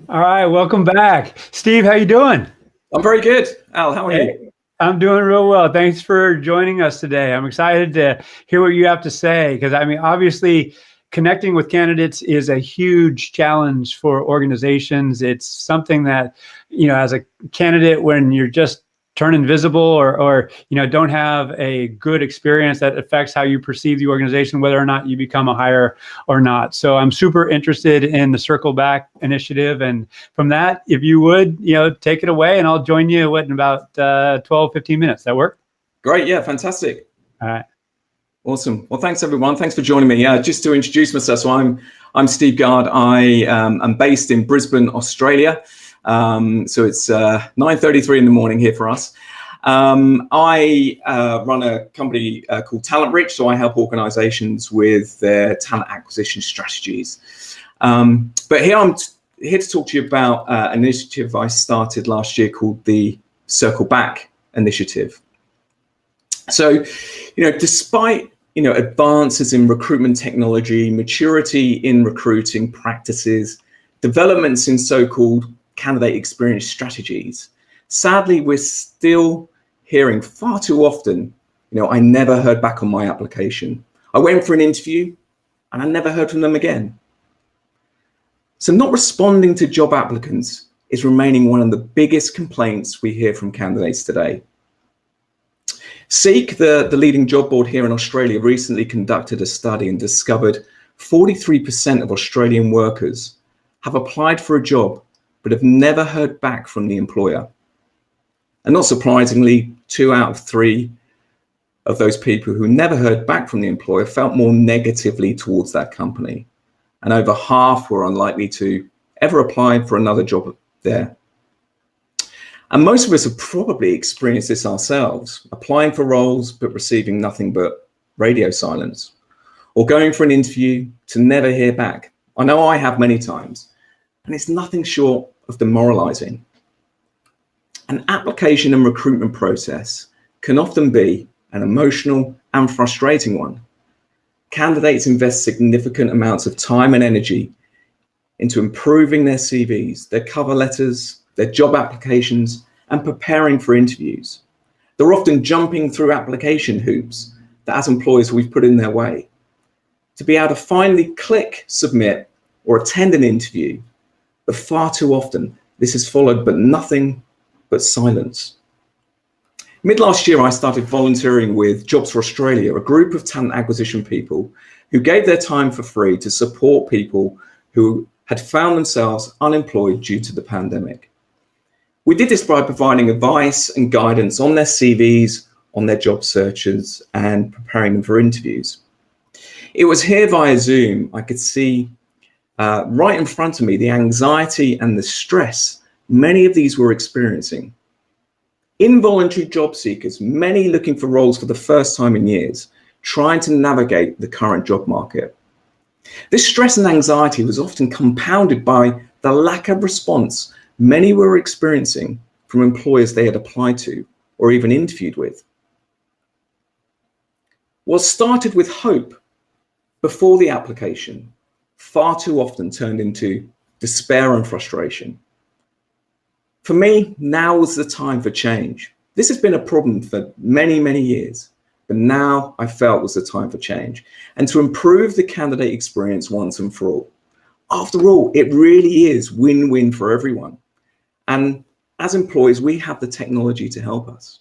All right, welcome back. Steve, how you doing? I'm very good. Al, how are you? Hey, I'm doing real well. Thanks for joining us today. I'm excited to hear what you have to say because I mean, obviously, connecting with candidates is a huge challenge for organizations. It's something that, as a candidate, when you're just turn invisible or don't have a good experience that affects how you perceive the organization, whether or not you become a hire or not. So I'm super interested in the Circle Back initiative. And from that, if you would, take it away and I'll join you in about 12, 15 minutes. That work? Great. Yeah, fantastic. All right. Awesome. Well, thanks everyone. Thanks for joining me. Just to introduce myself, so I'm Steve Gard. I'm based in Brisbane, Australia. So it's 9:33 in the morning here for us. I run a company called Talent Rich, so I help organizations with their talent acquisition strategies. But I'm here to talk to you about an initiative I started last year called the Circle Back initiative. So, despite advances in recruitment technology, maturity in recruiting practices, developments in so-called candidate experience strategies, sadly, we're still hearing far too often, I never heard back on my application. I went for an interview and I never heard from them again. So not responding to job applicants is remaining one of the biggest complaints we hear from candidates today. Seek, the leading job board here in Australia, recently conducted a study and discovered 43% of Australian workers have applied for a job but have never heard back from the employer. And not surprisingly, 2 out of 3 of those people who never heard back from the employer felt more negatively towards that company. And over half were unlikely to ever apply for another job there. And most of us have probably experienced this ourselves, applying for roles but receiving nothing but radio silence, or going for an interview to never hear back. I know I have many times, and it's nothing short of demoralizing. An application and recruitment process can often be an emotional and frustrating one. Candidates invest significant amounts of time and energy into improving their CVs, their cover letters, their job applications, and preparing for interviews. They're often jumping through application hoops that as employers we've put in their way to be able to finally click submit or attend an interview. But far too often, this is followed by nothing but silence. Mid last year, I started volunteering with Jobs for Australia, a group of talent acquisition people who gave their time for free to support people who had found themselves unemployed due to the pandemic. We did this by providing advice and guidance on their CVs, on their job searches, and preparing them for interviews. It was here via Zoom I could see right in front of me the anxiety and the stress many of these were experiencing. Involuntary job seekers, many looking for roles for the first time in years, trying to navigate the current job market. This stress and anxiety was often compounded by the lack of response many were experiencing from employers they had applied to or even interviewed with. What started with hope before the application far too often turned into despair and frustration. For me, now was the time for change. This has been a problem for many, many years, but now I felt was the time for change and to improve the candidate experience once and for all. After all, it really is win-win for everyone. And as employees, we have the technology to help us.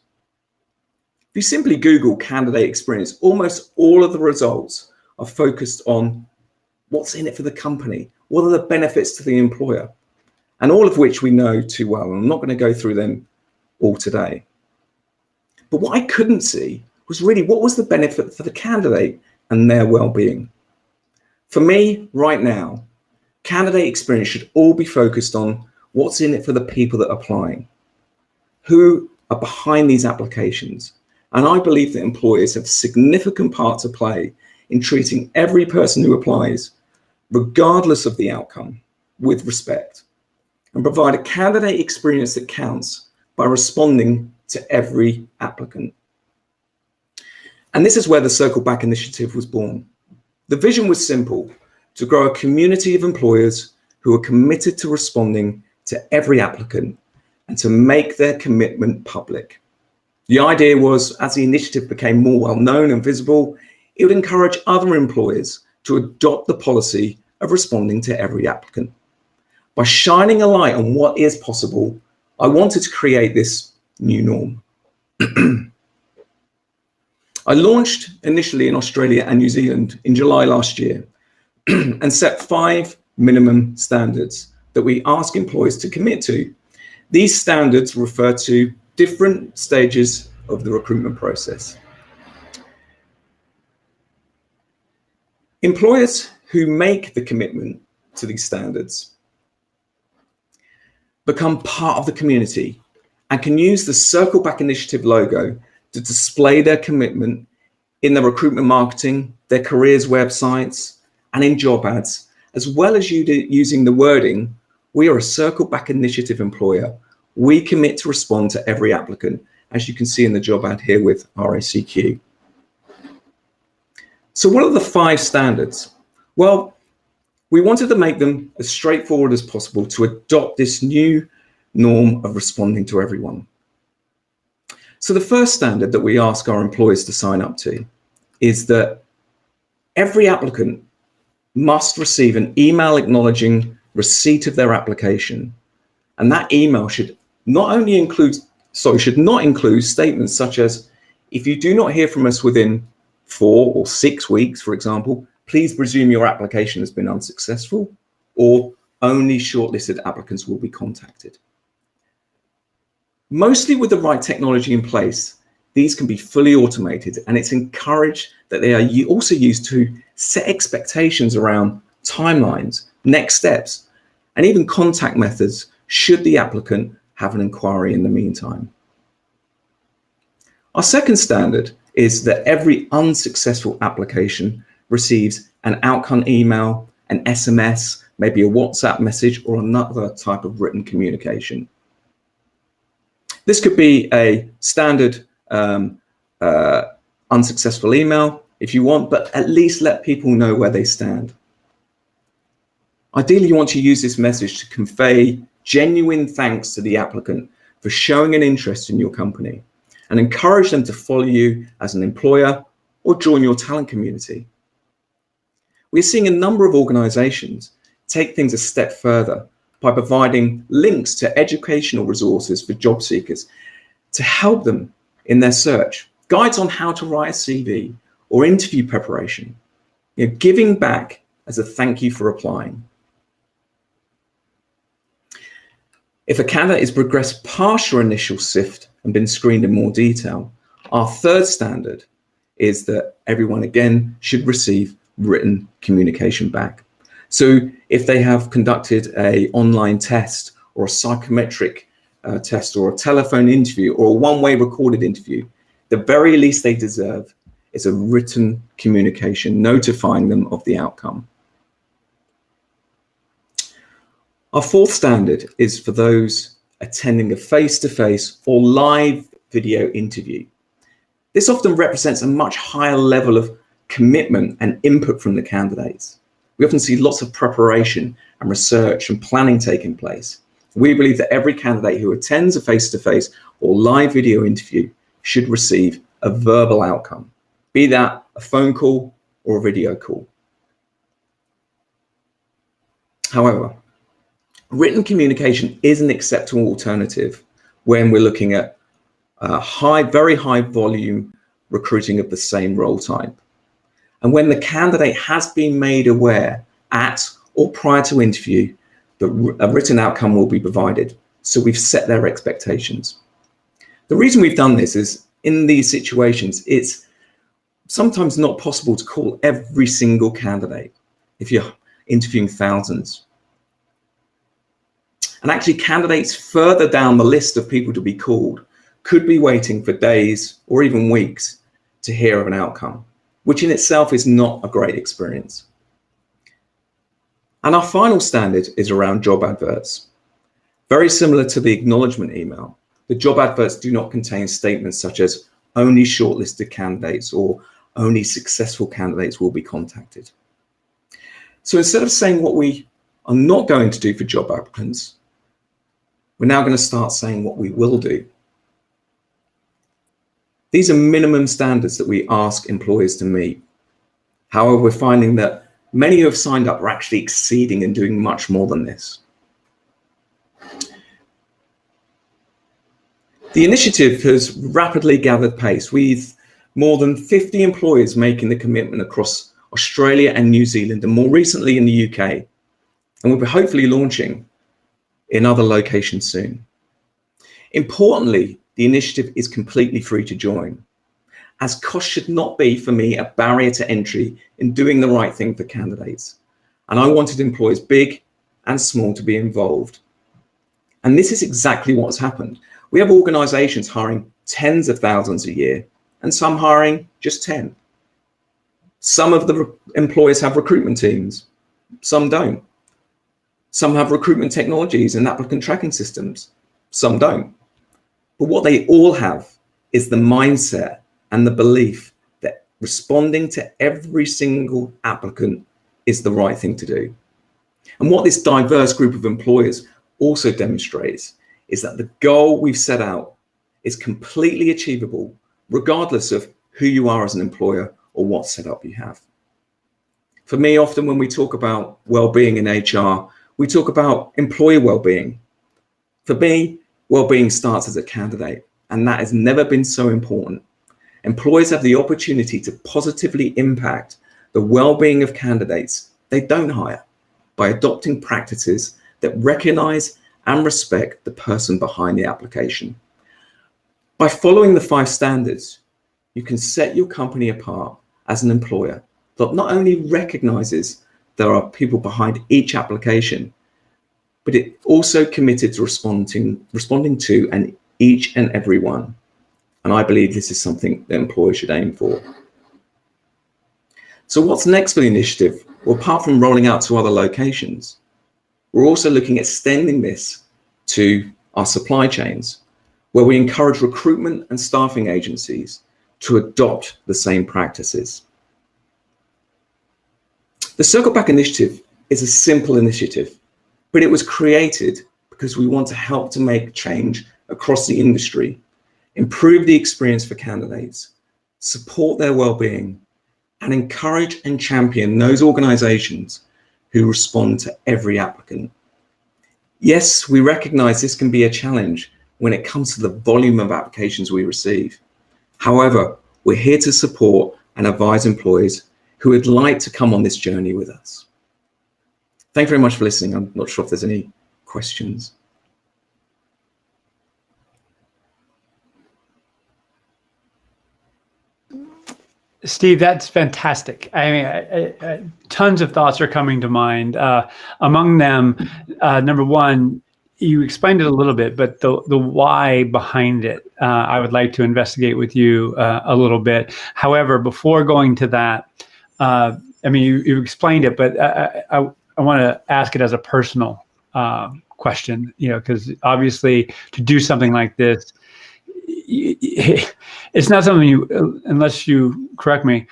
If you simply Google candidate experience, almost all of the results are focused on what's in it for the company, what are the benefits to the employer, and all of which we know too well. And I'm not going to go through them all today. But what I couldn't see was really what was the benefit for the candidate and their well-being. For me, right now, candidate experience should all be focused on what's in it for the people that are applying, who are behind these applications. And I believe that employers have a significant part to play in treating every person who applies, regardless of the outcome, with respect, and provide a candidate experience that counts by responding to every applicant. And this is where the Circle Back initiative was born. The vision was simple: to grow a community of employers who are committed to responding to every applicant and to make their commitment public. The idea was, as the initiative became more well known and visible, it would encourage other employers to adopt the policy of responding to every applicant. By shining a light on what is possible, I wanted to create this new norm. I launched initially in Australia and New Zealand in July last year and set 5 minimum standards that we ask employers to commit to. These standards refer to different stages of the recruitment process. Employers who make the commitment to these standards become part of the community and can use the Circle Back Initiative logo to display their commitment in their recruitment marketing, their careers websites, and in job ads, as well as using the wording, "We are a Circle Back Initiative employer. We commit to respond to every applicant," as you can see in the job ad here with RACQ. So what are the 5 standards? Well, we wanted to make them as straightforward as possible to adopt this new norm of responding to everyone. So the first standard that we ask our employers to sign up to is that every applicant must receive an email acknowledging receipt of their application. And that email should not include statements such as, "If you do not hear from us within 4 or 6 weeks, for example, please presume your application has been unsuccessful," or "only shortlisted applicants will be contacted." Mostly with the right technology in place, these can be fully automated, and it's encouraged that they are also used to set expectations around timelines, next steps, and even contact methods should the applicant have an inquiry in the meantime. Our second standard is that every unsuccessful application receives an outcome email, an SMS, maybe a WhatsApp message, or another type of written communication. This could be a standard unsuccessful email if you want, but at least let people know where they stand. Ideally, you want to use this message to convey genuine thanks to the applicant for showing an interest in your company and encourage them to follow you as an employer or join your talent community. We're seeing a number of organizations take things a step further by providing links to educational resources for job seekers to help them in their search, guides on how to write a CV or interview preparation, giving back as a thank you for applying. If a candidate has progressed past your initial sift and been screened in more detail, our third standard is that everyone again should receive written communication back. So if they have conducted an online test or a psychometric test or a telephone interview or a one-way recorded interview, the very least they deserve is a written communication notifying them of the outcome. Our fourth standard is for those attending a face-to-face or live video interview. This often represents a much higher level of commitment and input from the candidates. We often see lots of preparation and research and planning taking place. We believe that every candidate who attends a face-to-face or live video interview should receive a verbal outcome, be that a phone call or a video call. However, written communication is an acceptable alternative when we're looking at very high volume recruiting of the same role type. And when the candidate has been made aware at or prior to interview that a written outcome will be provided. So we've set their expectations. The reason we've done this is in these situations, it's sometimes not possible to call every single candidate if you're interviewing thousands. And actually candidates further down the list of people to be called could be waiting for days or even weeks to hear of an outcome, which in itself is not a great experience. And our final standard is around job adverts. Very similar to the acknowledgement email, the job adverts do not contain statements such as only shortlisted candidates or only successful candidates will be contacted. So instead of saying what we are not going to do for job applicants, we're now going to start saying what we will do. These are minimum standards that we ask employers to meet. However, we're finding that many who have signed up are actually exceeding and doing much more than this. The initiative has rapidly gathered pace, with more than 50 employers making the commitment across Australia and New Zealand, and more recently in the UK. And we'll be hopefully launching in other locations soon. Importantly, the initiative is completely free to join, as cost should not be, for me, a barrier to entry in doing the right thing for candidates. And I wanted employers big and small to be involved. And this is exactly what's happened. We have organizations hiring tens of thousands a year, and some hiring just 10. Some of the employers have recruitment teams, some don't. Some have recruitment technologies and applicant tracking systems, some don't. But what they all have is the mindset and the belief that responding to every single applicant is the right thing to do. And what this diverse group of employers also demonstrates is that the goal we've set out is completely achievable, regardless of who you are as an employer or what setup you have. For me, often when we talk about well-being in HR, we talk about employee well-being. For me, well-being starts as a candidate, and that has never been so important. Employers have the opportunity to positively impact the well-being of candidates they don't hire by adopting practices that recognize and respect the person behind the application. By following the 5 standards, you can set your company apart as an employer that not only recognizes there are people behind each application, but it also committed to responding to and each and every one. And I believe this is something that employers should aim for. So what's next for the initiative? Well, apart from rolling out to other locations, we're also looking at extending this to our supply chains, where we encourage recruitment and staffing agencies to adopt the same practices. The Circle Back initiative is a simple initiative, but it was created because we want to help to make change across the industry, improve the experience for candidates, support their well-being, and encourage and champion those organizations who respond to every applicant. Yes, we recognize this can be a challenge when it comes to the volume of applications we receive. However, we're here to support and advise employees who would like to come on this journey with us. Thank you very much for listening. I'm not sure if there's any questions. Steve, that's fantastic. I mean, tons of thoughts are coming to mind. Among them, number one, you explained it a little bit, but the why behind it, I would like to investigate with you a little bit. However, before going to that, I mean, you explained it, but I want to ask it as a personal question, you know, because obviously to do something like this, it's not something you, unless you correct me,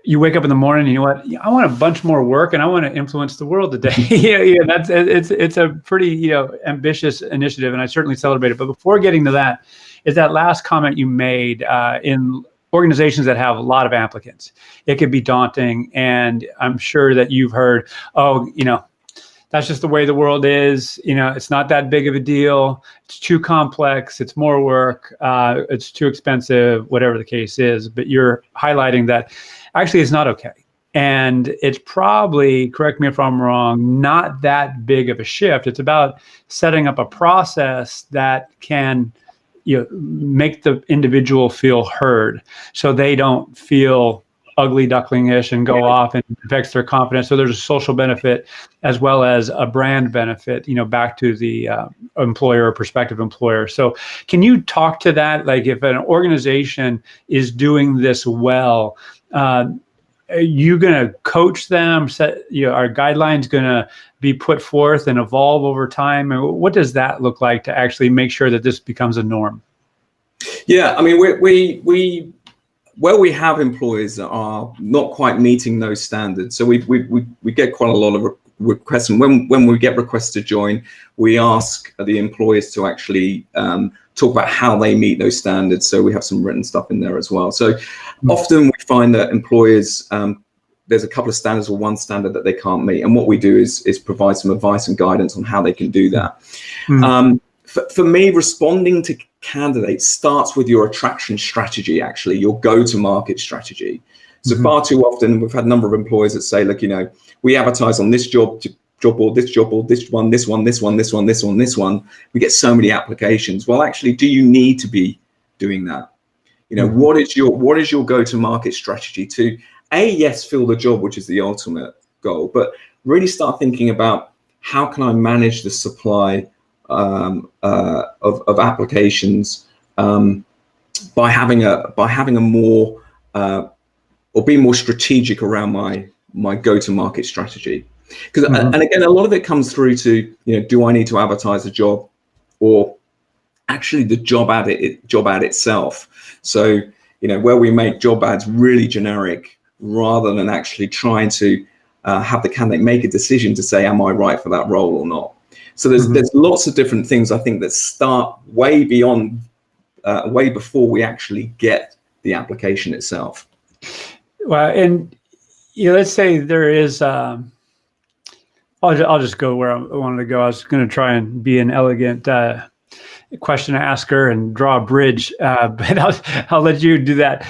you wake up in the morning, you know what, I want a bunch more work and I want to influence the world today. It's a pretty, you know, ambitious initiative, and I certainly celebrate it. But before getting to that, is that last comment you made in organizations that have a lot of applicants, it could be daunting. And I'm sure that you've heard, oh, you know, that's just the way the world is. You know, it's not that big of a deal. It's too complex. It's more work. It's too expensive, whatever the case is. But you're highlighting that actually it's not okay. And it's probably, correct me if I'm wrong, not that big of a shift. It's about setting up a process that can, you know, make the individual feel heard, so they don't feel ugly duckling-ish and go off and affects their confidence. So there's a social benefit as well as a brand benefit, you know, back to the employer or prospective employer. So can you talk to that? Like, if an organization is doing this well, are you going to coach them? Are guidelines going to be put forth and evolve over time? And what does that look like to actually make sure that this becomes a norm? Yeah, I mean, where we have employers that are not quite meeting those standards, so we get quite a lot of requests, and when we get requests to join, we ask the employers to actually talk about how they meet those standards. So we have some written stuff in there as well. So often we find that employers, there's a couple of standards or one standard that they can't meet, and what we do is provide some advice and guidance on how they can do that. For me, responding to candidates starts with your attraction strategy, actually, your go-to-market strategy. So far too often, we've had a number of employers that say, look, we advertise on this job board, this job board, this one, this one, this one, this one, this one, this one. We get so many applications. Well, actually, do you need to be doing that? What is your go-to-market strategy to, yes, fill the job, which is the ultimate goal, but really start thinking about how can I manage the supply of applications by having a more or being more strategic around my go-to-market strategy. Because and again, a lot of it comes through to do I need to advertise a job, or actually the job ad itself. So where we make job ads really generic rather than actually trying to have the candidate make a decision to say, am I right for that role or not? So there's lots of different things I think that start way before we actually get the application itself. Well, and let's say there is, I'll just go where I wanted to go. I was going to try and be an elegant question asker and draw a bridge, but I'll let you do that.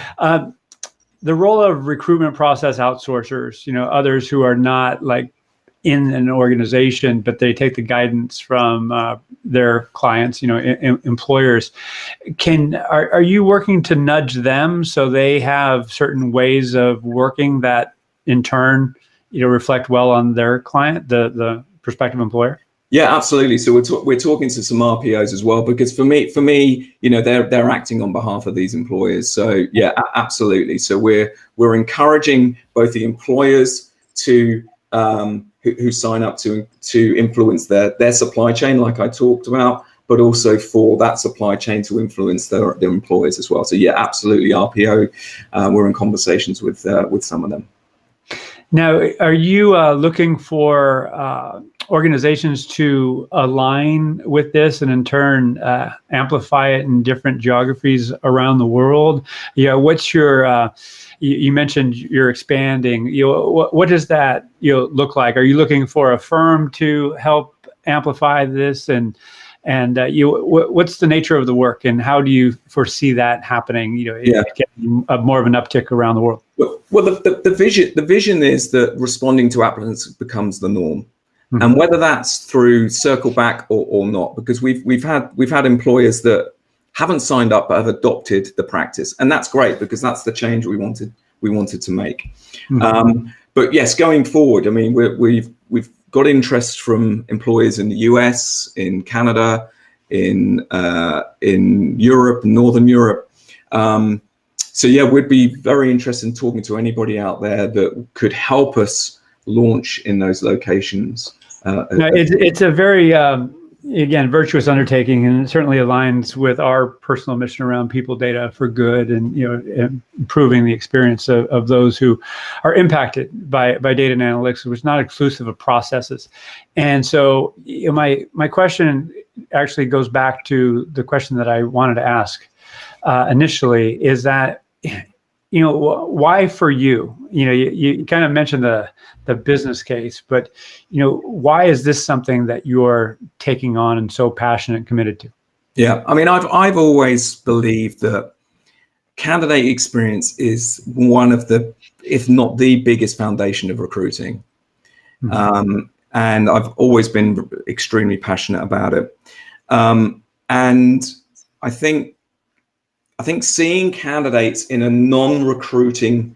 The role of recruitment process outsourcers, others who are not like in an organization, but they take the guidance from their clients, employers. Are you working to nudge them so they have certain ways of working that in turn, reflect well on their client, the prospective employer? Yeah, absolutely. So we're talking to some RPOs as well, because for me, they're acting on behalf of these employers. So yeah, absolutely. So we're encouraging both the employers to who sign up to influence their supply chain, like I talked about, but also for that supply chain to influence their employers as well. So yeah, absolutely. RPO, we're in conversations with some of them. Now, are you looking for organizations to align with this and in turn amplify it in different geographies around the world? What's your you mentioned you're expanding. What does that look like? Are you looking for a firm to help amplify this, and what's the nature of the work, and how do you foresee that happening? Getting more of an uptick around the world. Well, the vision is that responding to applicants becomes the norm, and whether that's through Circle Back or not, because we've had employers that haven't signed up but have adopted the practice, and that's great because that's the change we wanted to make. But yes, going forward, I mean, we've got interest from employers in the US, in Canada, in Europe, Northern Europe. So yeah, we'd be very interested in talking to anybody out there that could help us launch in those locations. It's a very again, virtuous undertaking, and it certainly aligns with our personal mission around people, data for good, and improving the experience of those who are impacted by data and analytics, which is not exclusive of processes. And so, my question actually goes back to the question that I wanted to ask initially: is that why for you? You kind of mentioned the business case, but why is this something that you're taking on and so passionate and committed to? Yeah, I mean, I've always believed that candidate experience is one of the, if not the biggest foundation of recruiting. And I've always been extremely passionate about it. And I think seeing candidates in a non-recruiting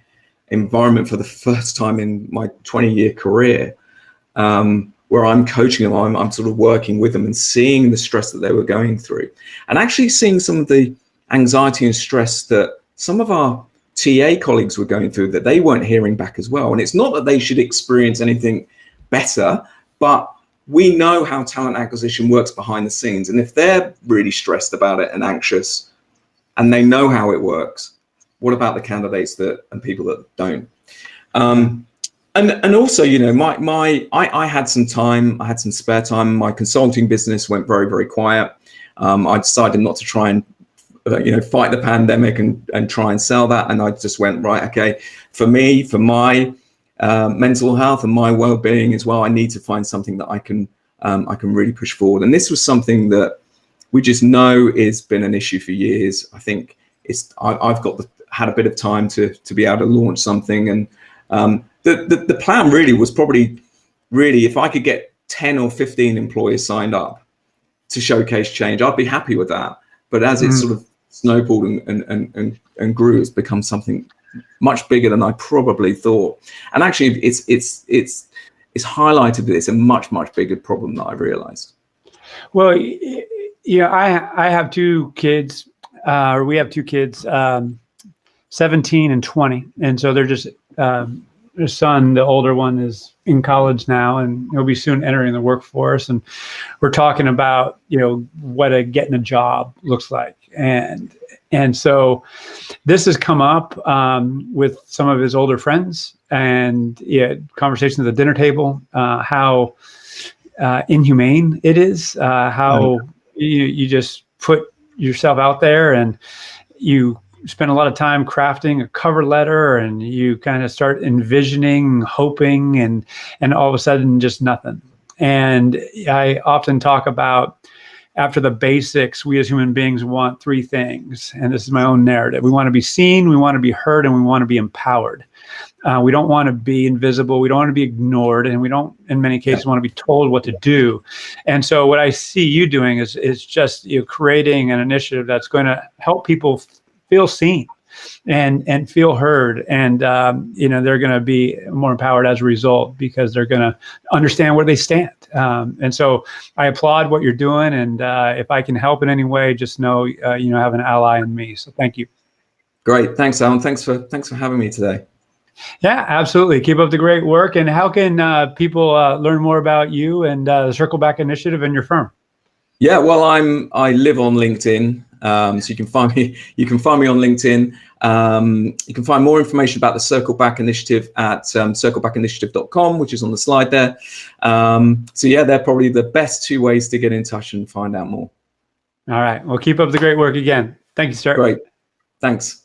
environment for the first time in my 20-year career, where I'm coaching them, I'm sort of working with them and seeing the stress that they were going through, and actually seeing some of the anxiety and stress that some of our TA colleagues were going through that they weren't hearing back as well. And it's not that they should experience anything better, but we know how talent acquisition works behind the scenes. And if they're really stressed about it and anxious, and they know how it works, what about the candidates and people that don't? And also, you know, I had some time, I had some spare time. My consulting business went very, very quiet. I decided not to try and you know, fight the pandemic and try and sell that. And I just went, right, okay, for me, for my mental health and my well-being as well, I need to find something that I can really push forward. And this was something that we just know has been an issue for years. I think I've had a bit of time to be able to launch something. And the plan really was probably if I could get 10 or 15 employers signed up to showcase change, I'd be happy with that. But as it sort of snowballed and grew, it's become something much bigger than I probably thought. And actually, it's highlighted that it's a much bigger problem that I realized. Well, yeah, I have two kids, or we have two kids, 17 and 20, and so they're just their son, the older one, is in college now, and he'll be soon entering the workforce. And we're talking about, you know, what getting a job looks like. And so this has come up with some of his older friends, and conversations at the dinner table, how inhumane it is, how you just put yourself out there and you spend a lot of time crafting a cover letter, and you kind of start envisioning, hoping, and all of a sudden just nothing. And I often talk about, after the basics, we as human beings want three things. And this is my own narrative. We want to be seen, we want to be heard, and we want to be empowered. We don't want to be invisible. We don't want to be ignored. And we don't, in many cases, want to be told what to do. And so what I see you doing is just, you know, creating an initiative that's going to help people feel seen and feel heard. And, you know, they're going to be more empowered as a result, because they're going to understand where they stand. And so I applaud what you're doing. And if I can help in any way, just know, you know, I have an ally in me. So thank you. Great. Thanks, Alan. Thanks for having me today. Yeah, absolutely. Keep up the great work. And how can people learn more about you and the Circle Back Initiative and your firm? Yeah, well, I live on LinkedIn, so you can find me. You can find me on LinkedIn. You can find more information about the Circle Back Initiative at circlebackinitiative.com, which is on the slide there. So yeah, they're probably the best two ways to get in touch and find out more. All right. Well, keep up the great work again. Thank you, sir. Great. Thanks.